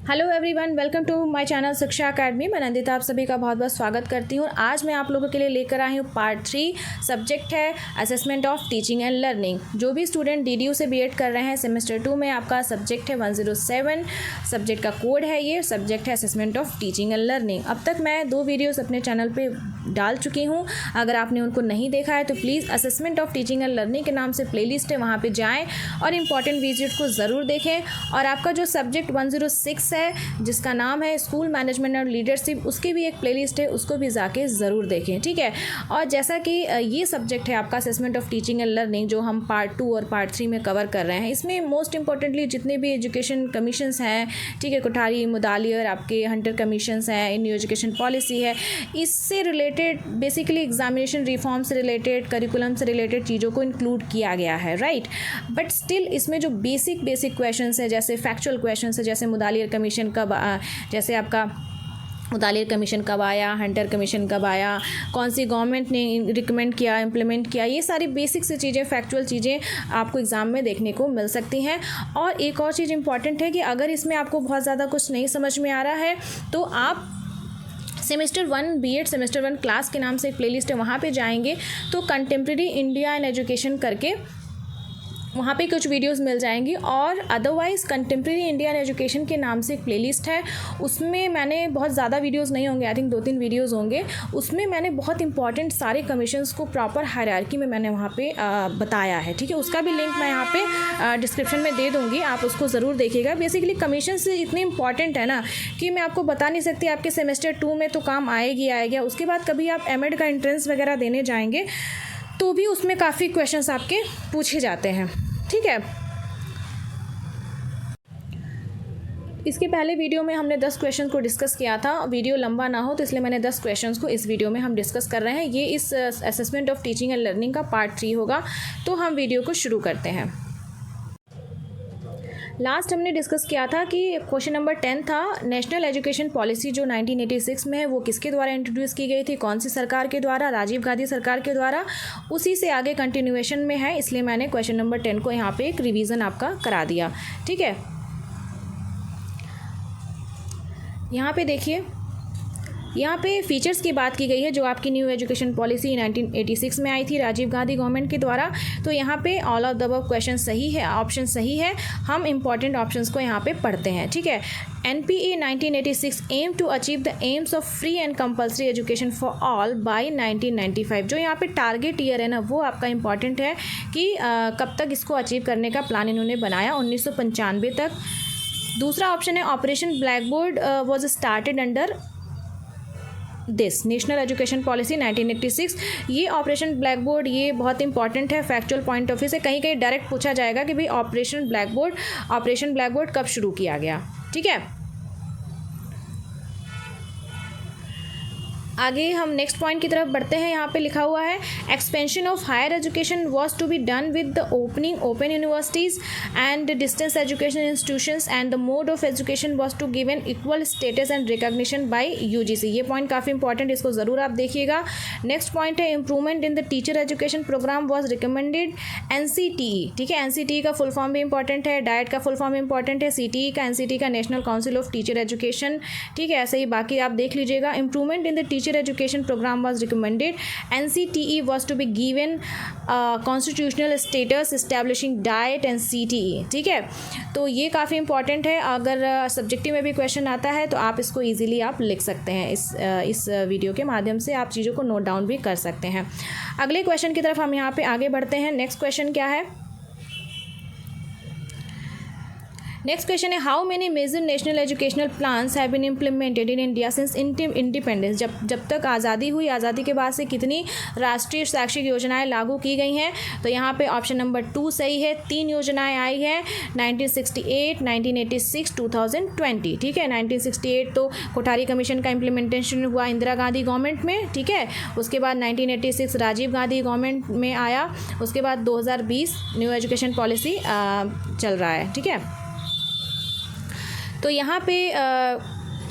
Hello everyone, welcome to my channel Shiksha academy. मैं नंदिता आप सभी का बहुत बहुत स्वागत करती हूँ। आज मैं आप लोगों के लिए लेकर आई हूँ पार्ट 3। सब्जेक्ट है assessment of teaching and learning. जो भी स्टूडेंट DDU से बीएड कर रहे हैं सेमेस्टर 2 में, आपका सब्जेक्ट है 107। सब्जेक्ट का कोड है, ये सब्जेक्ट है assessment of teaching and learning. अब तक मैं 2 वीडियोज़ अपने चैनल पर डाल चुकी हूँ। अगर आपने उनको नहीं देखा है तो please assessment of teaching and learning के नाम से प्लेलिस्ट है, वहाँ पर जाएँ और इंपॉर्टेंट विजिट को ज़रूर देखें। और आपका जो सब्जेक्ट 106 है जिसका नाम है स्कूल मैनेजमेंट और लीडरशिप, उसकी भी एक प्लेलिस्ट है, उसको भी जाके ज़रूर देखें, ठीक है। और जैसा कि ये सब्जेक्ट है आपका assessment of teaching and learning, जो हम पार्ट 2 और पार्ट 3 में कवर कर रहे हैं, इसमें मोस्ट इंपॉर्टेंटली जितने भी एजुकेशन कमीशंस हैं, ठीक है, कोठारी, मुदालियर, आपके हंटर कमीशंस हैं, न्यू एजुकेशन पॉलिसी है, इससे रिलेटेड बेसिकली एग्जामिनेशन रिफॉर्म से रिलेटेड, करिकुलम से रिलेटेड चीज़ों को इंक्लूड किया गया है, राइट। बट स्टिल इसमें जो बेसिक क्वेश्चंस है, जैसे फैक्चुअल क्वेश्चंस है, जैसे मुदालियर कमीशन कब, जैसे आपका मुदालियर कमीशन कब आया, हंटर कमीशन कब आया, कौन सी गवर्नमेंट ने रिकमेंड किया, इम्प्लीमेंट किया, ये सारी बेसिक से चीज़ें, फैक्चुअल चीज़ें आपको एग्ज़ाम में देखने को मिल सकती हैं। और एक और चीज़ इंपॉर्टेंट है कि अगर इसमें आपको बहुत ज़्यादा कुछ नहीं समझ में आ रहा है तो आप सेमेस्टर 1 बीएड सेमेस्टर 1 क्लास के नाम से एक प्लेलिस्ट है, वहाँ पे जाएंगे तो कंटेम्प्रेरी इंडिया एंड एजुकेशन करके वहाँ पे कुछ वीडियोस मिल जाएंगी। और otherwise contemporary India and education के नाम से एक प्लेलिस्ट है, उसमें मैंने बहुत ज़्यादा वीडियोस नहीं होंगे, आई थिंक 2-3 वीडियोस होंगे, उसमें मैंने बहुत इंपॉर्टेंट सारे कमीशंस को प्रॉपर हायरार्की में मैंने वहाँ पे बताया है, ठीक है। उसका भी लिंक मैं यहाँ पे डिस्क्रिप्शन में दे दूँगी, आप उसको ज़रूर देखिएगा। बेसिकली कमीशंस इतने इंपॉर्टेंट है ना कि मैं आपको बता नहीं सकती, आपके सेमेस्टर 2 में तो काम आएगा। उसके बाद कभी आप एमएड का एंट्रेंस वगैरह देने जाएंगे तो भी उसमें काफ़ी क्वेश्चंस आपके पूछे जाते हैं, ठीक है। इसके पहले वीडियो में हमने 10 क्वेश्चन को डिस्कस किया था, वीडियो लंबा ना हो तो इसलिए मैंने 10 क्वेश्चंस को इस वीडियो में हम डिस्कस कर रहे हैं। ये इस assessment of teaching and learning का पार्ट 3 होगा। तो हम वीडियो को शुरू करते हैं। लास्ट हमने डिस्कस किया था कि क्वेश्चन नंबर 10 था, नेशनल एजुकेशन पॉलिसी जो 1986 में है वो किसके द्वारा इंट्रोड्यूस की गई थी, कौन सी सरकार के द्वारा, राजीव गांधी सरकार के द्वारा। उसी से आगे कंटिन्यूएशन में है, इसलिए मैंने क्वेश्चन नंबर 10 को यहाँ पे एक रिवीजन आपका करा दिया, ठीक है। यहाँ पे देखिए, यहाँ पे फीचर्स की बात की गई है जो आपकी न्यू एजुकेशन पॉलिसी 1986 में आई थी राजीव गांधी गवर्नमेंट के द्वारा। तो यहाँ पे all of the above question सही है, ऑप्शन सही है। हम इंपॉर्टेंट ऑप्शंस को यहाँ पे पढ़ते हैं, ठीक है। NPE 1986 aim to achieve the aims of free and compulsory education for all by 1995। जो यहाँ पे टारगेट ईयर है ना, वो आपका इंपॉर्टेंट है कि कब तक इसको अचीव करने का प्लान इन्होंने बनाया, 1995 तक। दूसरा ऑप्शन है operation black board was started under this national education policy 1986। ये ऑपरेशन ब्लैक बोर्ड, ये बहुत इंपॉर्टेंट है फैक्चुअल पॉइंट ऑफ व्यू से। कहीं कहीं डायरेक्ट पूछा जाएगा कि भाई ऑपरेशन ब्लैक बोर्ड कब शुरू किया गया, ठीक है। आगे हम नेक्स्ट पॉइंट की तरफ बढ़ते हैं। यहाँ पे लिखा हुआ है expansion of higher education was to be done with the opening open universities and distance education institutions and the mode of education was to given equal status and recognition by UGC। ये point काफ़ी important, इसको ज़रूर आप देखिएगा। Next point है improvement in the teacher education program was recommended NCTE, ठीक है। NCTE का फुल फॉर्म भी इंपॉर्टेंट है, डाइट का फुल फॉर्म इंपॉर्टेंट है, CTE का, NCTE का national council of teacher education, ठीक है। ऐसे ही बाकी आप देख लीजिएगा। Improvement in the teacher education program was recommended. NCTE was to be given constitutional status establishing diet and CTE, ठीक है। तो ये काफ़ी इंपॉर्टेंट है, अगर सब्जेक्टिव में भी क्वेश्चन आता है तो आप इसको इजीली आप लिख सकते हैं। इस वीडियो के माध्यम से आप चीज़ों को नोट डाउन भी कर सकते हैं। अगले क्वेश्चन की तरफ हम यहाँ पे आगे बढ़ते हैं। नेक्स्ट क्वेश्चन क्या है? नेक्स्ट क्वेश्चन है how many major national educational plans have been implemented in India since independence. जब तक आज़ादी हुई, आज़ादी के बाद से कितनी राष्ट्रीय शैक्षिक योजनाएं लागू की गई हैं? तो यहाँ पे ऑप्शन नंबर 2 सही है। 3 योजनाएं आई हैं, 1968, 1986, 2020, ठीक है। 1968 तो कोठारी कमीशन का इम्प्लीमेंटेशन हुआ इंदिरा गांधी गवर्नमेंट में, ठीक है। उसके बाद 1986 राजीव गांधी गवर्नमेंट में आया। उसके बाद 2020 न्यू एजुकेशन पॉलिसी चल रहा है, ठीक है। तो यहाँ पे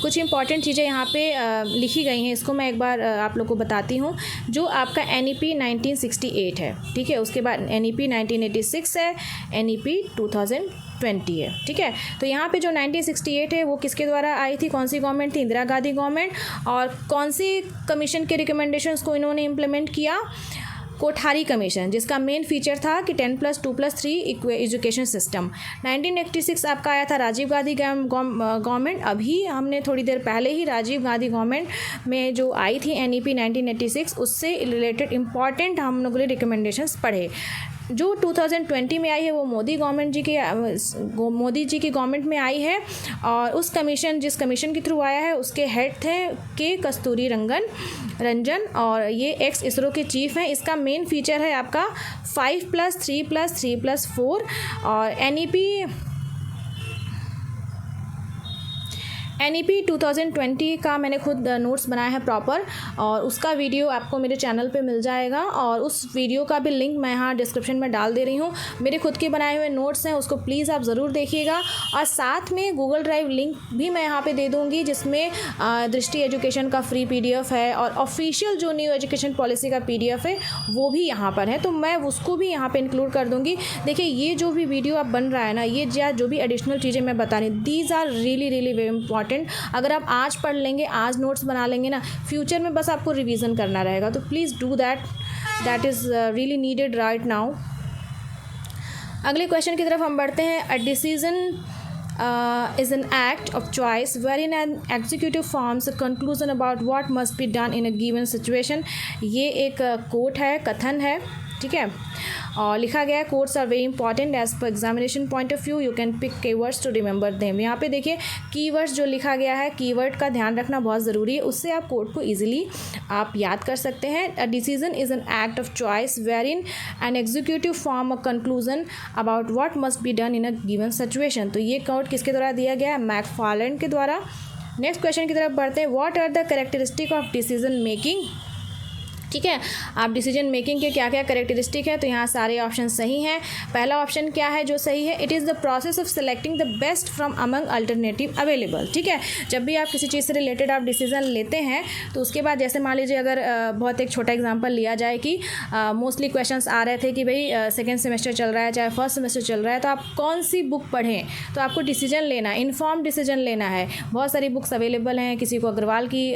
कुछ इंपॉर्टेंट चीज़ें यहाँ पे लिखी गई हैं, इसको मैं एक बार आप लोग को बताती हूँ। जो आपका NEP 1968 है, ठीक है। उसके बाद NEP 1986 है, NEP 2020 20 है, ठीक है। तो यहाँ पे जो 1968 है वो किसके द्वारा आई थी, कौन सी गवर्नमेंट थी, इंदिरा गांधी गवर्नमेंट। और कौन सी कमीशन के रिकमेंडेशंस को इन्होंने इम्प्लीमेंट किया, कोठारी कमीशन, जिसका मेन फीचर था कि 10+2+3 एजुकेशन सिस्टम। 1986 आपका आया था राजीव गांधी गवर्नमेंट। अभी हमने थोड़ी देर पहले ही राजीव गांधी गवर्नमेंट में जो आई थी NEP 1986, उससे रिलेटेड इंपॉर्टेंट हम लोगों ने रिकमेंडेशंस पढ़े। जो 2020 में आई है वो मोदी जी की गवर्नमेंट में आई है। और उस कमीशन, जिस कमीशन के थ्रू आया है, उसके हेड थे के कस्तूरी रंजन, और ये एक्स इसरो के चीफ हैं। इसका मेन फीचर है आपका 5+3+3+4। और NEP 2020 का मैंने खुद नोट्स बनाया है प्रॉपर, और उसका वीडियो आपको मेरे चैनल पे मिल जाएगा, और उस वीडियो का भी लिंक मैं यहाँ डिस्क्रिप्शन में डाल दे रही हूँ। मेरे खुद के बनाए हुए नोट्स हैं, उसको प्लीज़ आप ज़रूर देखिएगा। और साथ में गूगल ड्राइव लिंक भी मैं यहाँ पे दे दूँगी, जिसमें दृष्टि एजुकेशन का फ्री PDF है, और ऑफिशियल जो न्यू एजुकेशन पॉलिसी का PDF है वो भी यहाँ पर है, तो मैं उसको भी यहाँ पर इंक्लूड कर दूँगी। देखिए, ये जो भी वीडियो अब बन रहा है ना, ये जो भी एडिशनल चीज़ें मैं बता रही हूँ, these are really very important. अगर आप आज पढ़ लेंगे, आज नोट्स बना लेंगे ना, फ्यूचर में बस आपको रिवीजन करना रहेगा। तो please do that is really needed right now. अगले क्वेश्चन की तरफ हम बढ़ते हैं। A decision is an act of choice wherein an executive forms a conclusion about what must be done in a given situation। ये एक coat है, कथन है, ठीक है, और लिखा गया है quotes are very important as per examination point of view, you can pick keywords to remember them. यहाँ पे देखिए कीवर्ड्स जो लिखा गया है, कीवर्ड का ध्यान रखना बहुत ज़रूरी है, उससे आप कोट को इजीली आप याद कर सकते हैं। A decision is an act of choice where in an executive form a conclusion about what must be done in a given situation. तो ये कोट किसके द्वारा दिया गया है, मैकफार्लैंड के द्वारा। नेक्स्ट क्वेश्चन की तरफ बढ़ते हैं। What are the characteristic of decision making, ठीक है, आप डिसीजन मेकिंग के क्या क्या कैरेक्टरिस्टिक है, तो यहाँ सारे ऑप्शन सही हैं। पहला ऑप्शन क्या है जो सही है, it is the process of selecting the best from among alternative available, ठीक है। जब भी आप किसी चीज़ से रिलेटेड आप डिसीजन लेते हैं, तो उसके बाद जैसे मान लीजिए अगर बहुत एक छोटा एग्जांपल लिया जाए कि मोस्टली क्वेश्चंस आ रहे थे कि भाई सेकेंड सेमेस्टर चल रहा है चाहे फर्स्ट सेमेस्टर चल रहा है, तो आप कौन सी बुक पढ़ें, तो आपको डिसीजन लेना है, इन्फॉर्म डिसीजन लेना है। बहुत सारी बुक्स अवेलेबल हैं, किसी को अग्रवाल की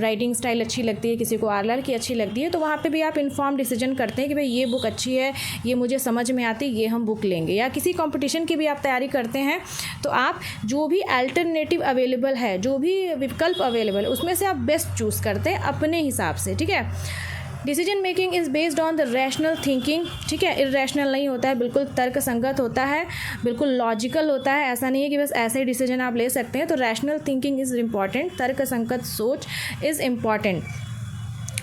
राइटिंग स्टाइल अच्छी लगती है, किसी को आरलर की अच्छी लगती है, तो वहाँ पे भी आप इन्फॉर्म डिसीजन करते हैं कि भाई ये बुक अच्छी है, ये मुझे समझ में आती, ये हम बुक लेंगे। या किसी कंपटीशन की भी आप तैयारी करते हैं, तो आप जो भी अल्टरनेटिव अवेलेबल है, जो भी विकल्प अवेलेबल है, उसमें से आप बेस्ट चूज़ करते हैं अपने हिसाब से, ठीक है। Decision making is based on the rational thinking, ठीक है, इर्रेशनल नहीं होता है, बिल्कुल तर्क संगत होता है, बिल्कुल लॉजिकल होता है। ऐसा नहीं है कि बस ऐसे ही डिसीजन आप ले सकते हैं। तो रैशनल थिंकिंग इज़ इम्पॉर्टेंट, तर्क संगत सोच is important.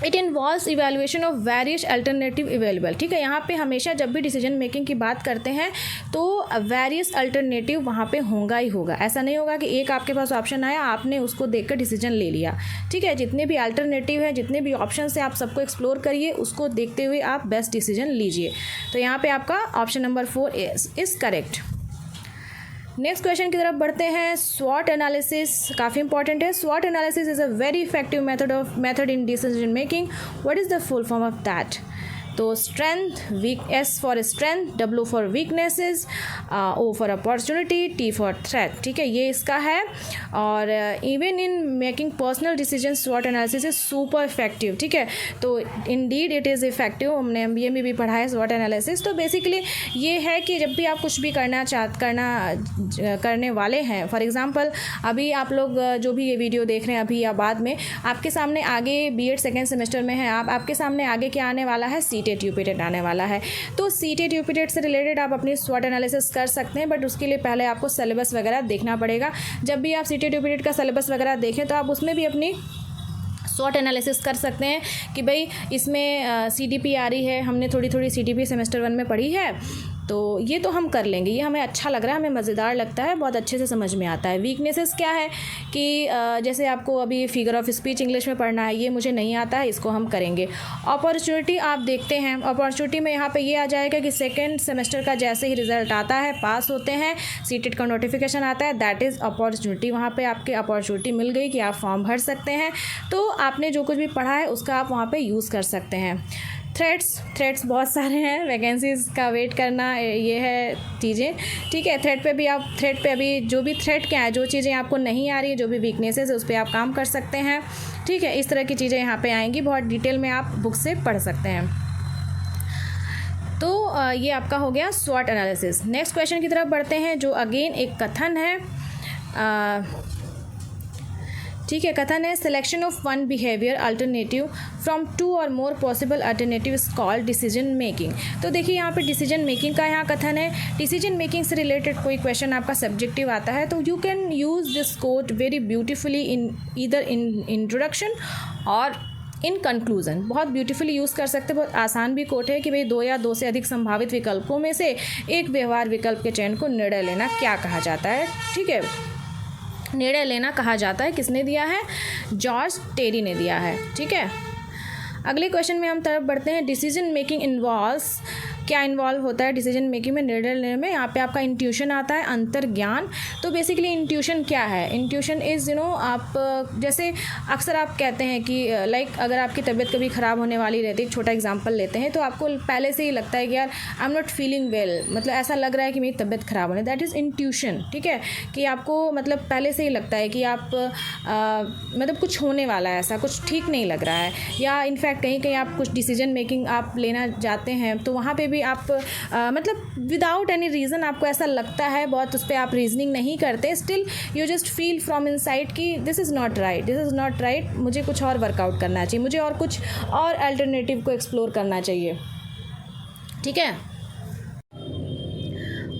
It involves evaluation of various alternative available, ठीक है। यहाँ पे हमेशा जब भी डिसीजन मेकिंग की बात करते हैं तो वेरियस अल्टरनेटिव वहाँ पे होगा ही होगा। ऐसा नहीं होगा कि एक आपके पास ऑप्शन आया, आपने उसको देखकर डिसीजन ले लिया, ठीक है। जितने भी अल्टरनेटिव हैं, जितने भी ऑप्शन हैं, आप सबको एक्सप्लोर करिए, उसको देखते हुए आप बेस्ट डिसीजन लीजिए। तो यहाँ पर आपका option number 4 is correct. Next question की तरफ बढ़ते हैं। स्वॉट एनालिसिस काफ़ी इंपॉर्टेंट है। स्वॉट analysis is a very effective method in decision making. What is the full form of that? तो strength, S for strength, W for weaknesses, O for opportunity, T for threat, ठीक है, ये इसका है। और even in making personal decision स्वॉट analysis is super effective, ठीक है। तो इंडीड इट इज़ इफेक्टिव। हमने MBA में भी पढ़ा है स्वॉट एनालिसिस। तो बेसिकली ये है कि जब भी आप कुछ भी करने वाले हैं, फॉर एग्जांपल अभी आप लोग जो भी ये वीडियो देख रहे हैं अभी या बाद में, आपके सामने आगे B.Ed सेकेंड सेमेस्टर में है, आपके सामने आगे क्या आने वाला है, सीटेट यूपीटेट आने वाला है। तो सीटेट यूपीटेट से रिलेटेड आप अपनी स्वॉट एनालिसिस कर सकते हैं, बट उसके लिए पहले आपको सिलेबस वगैरह देखना पड़ेगा। जब भी आप सीटेट यूपीटेट का सिलेबस वगैरह देखें तो आप उसमें भी अपनी स्वॉट एनालिसिस कर सकते हैं कि भाई इसमें CDP आ रही है, हमने थोड़ी CDP सेमेस्टर 1 में पढ़ी है, तो ये तो हम कर लेंगे, ये हमें अच्छा लग रहा है, हमें मज़ेदार लगता है, बहुत अच्छे से समझ में आता है। वीकनेसेस क्या है कि जैसे आपको अभी फिगर ऑफ स्पीच इंग्लिश में पढ़ना है, ये मुझे नहीं आता है, इसको हम करेंगे। अपॉर्चुनिटी आप देखते हैं, अपॉर्चुनिटी में यहाँ पे ये आ जाएगा कि सेकेंड सेमेस्टर का जैसे ही रिजल्ट आता है, पास होते हैं, सीटेट का नोटिफिकेशन आता है, दैट इज़ अपॉर्चुनिटी। वहाँ पर आपके अपॉर्चुनिटी मिल गई कि आप फॉर्म भर सकते हैं, तो आपने जो कुछ भी पढ़ा है उसका आप वहाँ पर यूज़ कर सकते हैं। थ्रेड्स बहुत सारे हैं, वैकेंसीज़ का वेट करना, ये है चीज़ें, ठीक है। थ्रेड पे अभी जो भी थ्रेड क्या है, जो चीज़ें आपको नहीं आ रही है, जो भी वीकनेसेस है, उस पर आप काम कर सकते हैं, ठीक है। इस तरह की चीज़ें यहाँ पे आएंगी, बहुत डिटेल में आप बुक से पढ़ सकते हैं। तो ये आपका हो गया स्वॉट एनालिसिस। नेक्स्ट क्वेश्चन की तरफ बढ़ते हैं, जो अगेन एक कथन है, ठीक है। कथन है, selection of one behaviour alternative from two और more possible alternative is called decision making. तो देखिए यहाँ पे डिसीजन मेकिंग का यहाँ कथन है। डिसीजन मेकिंग से रिलेटेड कोई क्वेश्चन आपका सब्जेक्टिव आता है तो you can use this quote very beautifully in either in introduction और इन कंक्लूज़न। बहुत ब्यूटीफुली यूज़ कर सकते हैं, बहुत आसान भी कोट है कि भाई 2 या 2 से अधिक संभावित विकल्पों में से एक व्यवहार विकल्प के चयन को निर्णय लेना क्या कहा जाता है, ठीक है। निर्णय लेना कहा जाता है, किसने दिया है? जॉर्ज टेरी ने दिया है, ठीक है। अगले क्वेश्चन में हम तरफ बढ़ते हैं, डिसीजन मेकिंग इन्वॉल्व्स, क्या इन्वॉल्व होता है डिसीजन मेकिंग में, निर्णय लेने में? यहाँ पे आपका इंट्यूशन आता है, अंतर्ज्ञान। तो बेसिकली इंट्यूशन क्या है? इंट्यूशन इज़ आप जैसे अक्सर आप कहते हैं कि लाइक अगर आपकी तबीयत कभी ख़राब होने वाली रहती है, एक छोटा एग्जांपल लेते हैं, तो आपको पहले से ही लगता है कि यार I am not feeling well, मतलब ऐसा लग रहा है कि मेरी तबीयत ख़राब होने, दैट इज़ इंट्यूशन, ठीक है। कि आपको मतलब पहले से ही लगता है कि आप मतलब कुछ होने वाला है, ऐसा कुछ ठीक नहीं लग रहा है, या इनफैक्ट कहीं आप कुछ डिसीजन मेकिंग आप लेना जाते हैं तो वहाँ पे भी आप मतलब विदाउट एनी रीज़न आपको ऐसा लगता है, बहुत उस पर आप रीजनिंग नहीं करते, still you just feel from inside कि दिस इज़ नॉट राइट, मुझे कुछ और वर्कआउट करना चाहिए, मुझे और कुछ और अल्टरनेटिव को एक्सप्लोर करना चाहिए, ठीक है।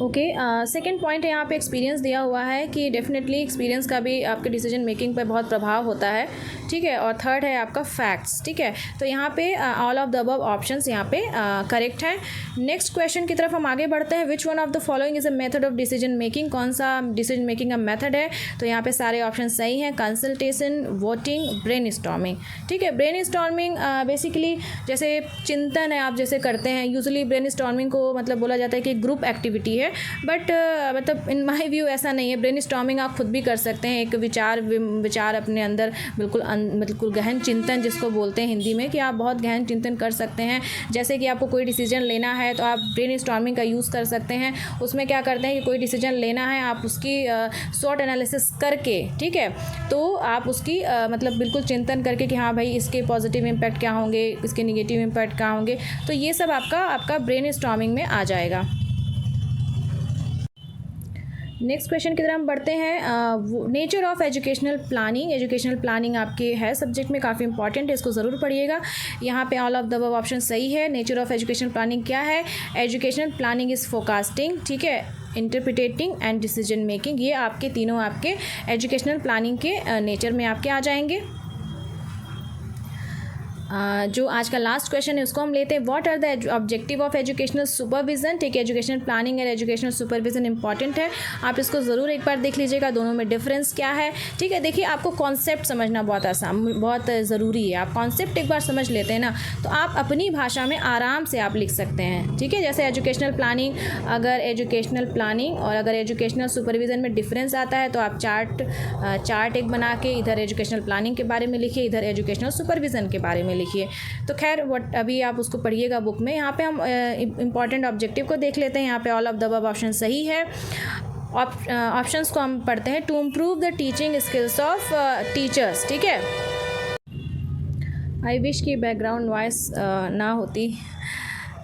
ओके, सेकेंड पॉइंट यहाँ पे एक्सपीरियंस दिया हुआ है कि डेफिनेटली एक्सपीरियंस का भी आपके डिसीजन मेकिंग पे बहुत प्रभाव होता है, ठीक है। और थर्ड है आपका फैक्ट्स, ठीक है। तो यहाँ पे all of the above options यहाँ पे करेक्ट है। नेक्स्ट क्वेश्चन की तरफ हम आगे बढ़ते हैं, which one of the following is a method of decision making, कौन सा डिसीजन मेकिंग का मेथड है? तो यहाँ पे सारे ऑप्शन सही हैं, कंसल्टेशन, वोटिंग, ब्रेन स्टॉर्मिंग, ठीक है। ब्रेन स्टॉर्मिंग बेसिकली जैसे चिंतन है, आप जैसे करते हैं, यूजुअली ब्रेन स्टॉर्मिंग को मतलब बोला जाता है कि ग्रुप एक्टिविटी है, बट मतलब इन माय व्यू ऐसा नहीं है। ब्रेन स्टॉर्मिंग आप खुद भी कर सकते हैं, एक विचार अपने अंदर बिल्कुल गहन चिंतन जिसको बोलते हैं हिंदी में, कि आप बहुत गहन चिंतन कर सकते हैं। जैसे कि आपको कोई डिसीजन लेना है तो आप ब्रेन स्टॉर्मिंग का यूज़ कर सकते हैं। उसमें क्या करते हैं कि कोई डिसीजन लेना है, आप उसकी स्वॉट एनालिसिस करके, ठीक है, तो आप उसकी मतलब बिल्कुल चिंतन करके कि हाँ भाई इसके पॉजिटिव इम्पैक्ट क्या होंगे, इसके निगेटिव इम्पैक्ट क्या होंगे, तो ये सब आपका ब्रेन स्टॉर्मिंग में आ जाएगा। नेक्स्ट क्वेश्चन की तरफ हम बढ़ते हैं, नेचर ऑफ एजुकेशनल प्लानिंग आपके है सब्जेक्ट में, काफ़ी इंपॉर्टेंट है, इसको ज़रूर पढ़िएगा। यहाँ पे all of the above option सही है। नेचर ऑफ एजुकेशनल प्लानिंग क्या है? एजुकेशनल प्लानिंग इज़ फोरकास्टिंग, ठीक है, इंटरप्रिटेटिंग एंड डिसीजन मेकिंग, ये आपके तीनों आपके एजुकेशनल प्लानिंग के नेचर में आपके आ जाएंगे। जो आज का लास्ट क्वेश्चन है उसको हम लेते हैं, what are the objective of educational supervision, ठीक है। एजुकेशनल प्लानिंग और एजुकेशनल सुपरविजन इंपॉर्टेंट है, आप इसको ज़रूर एक बार देख लीजिएगा, दोनों में डिफरेंस क्या है, ठीक है। देखिए आपको कॉन्सेप्ट समझना बहुत ज़रूरी है। आप कॉन्सेप्ट एक बार समझ लेते हैं ना तो आप अपनी भाषा में आराम से आप लिख सकते हैं, ठीक है। जैसे एजुकेशनल प्लानिंग और अगर एजुकेशनल सुपरविजन में डिफरेंस आता है तो आप चार्ट एक बना के इधर एजुकेशनल प्लानिंग के बारे में लिखिए, इधर एजुकेशनल सुपरविजन के बारे में लिखिए। तो खैर अभी आप उसको पढ़िएगा बुक में। यहाँ पे हम इंपॉर्टेंट ऑब्जेक्टिव को देख लेते हैं। यहाँ पे all of the above option सही है। ऑप्शंस को हम पढ़ते हैं, to improve the teaching skills of teachers, ठीक है। आई विश की बैकग्राउंड वॉइस ना होती।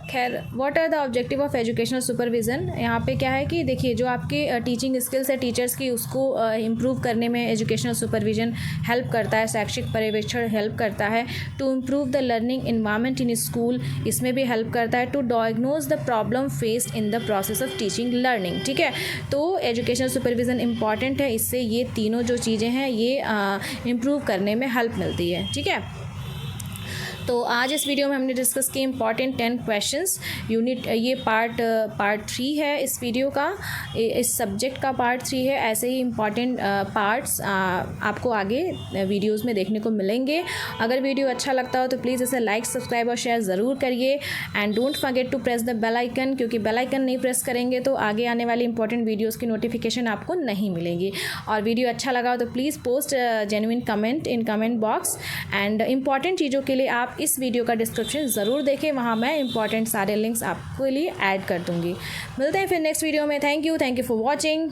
खैर, what are the objective of educational supervision, यहाँ पे क्या है कि देखिए जो आपके टीचिंग स्किल्स है टीचर्स की, उसको इम्प्रूव करने में एजुकेशनल सुपरविजन हेल्प करता है, शैक्षिक पर्यवेक्षण हेल्प करता है। To improve the learning environment in school, इसमें भी हेल्प करता है। To diagnose the problem faced in the process of teaching learning, ठीक है। तो एजुकेशनल सुपरविजन इंपॉर्टेंट है, इससे ये तीनों जो चीज़ें हैं ये इम्प्रूव करने में हेल्प मिलती है, ठीक है। तो आज इस वीडियो में हमने डिस्कस किए इंपॉर्टेंट 10 क्वेश्चंस यूनिट, ये पार्ट 3 है इस वीडियो का, इस सब्जेक्ट का पार्ट 3 है। ऐसे ही इंपॉर्टेंट पार्ट्स आपको आगे वीडियोस में देखने को मिलेंगे। अगर वीडियो अच्छा लगता हो तो प्लीज़ इसे लाइक, सब्सक्राइब और शेयर ज़रूर करिए, and don't forget to press the bell icon, क्योंकि बेल आइकन नहीं प्रेस करेंगे तो आगे आने वाली इंपॉर्टेंट वीडियोज़ की नोटिफिकेशन आपको नहीं मिलेगी। और वीडियो अच्छा लगा हो तो please post genuine comment in comment box, and important चीज़ों के लिए आप आप इस वीडियो का डिस्क्रिप्शन ज़रूर देखें, वहाँ मैं इंपॉर्टेंट सारे लिंक्स आपके लिए ऐड कर दूँगी। मिलते हैं फिर नेक्स्ट वीडियो में। Thank you for watching.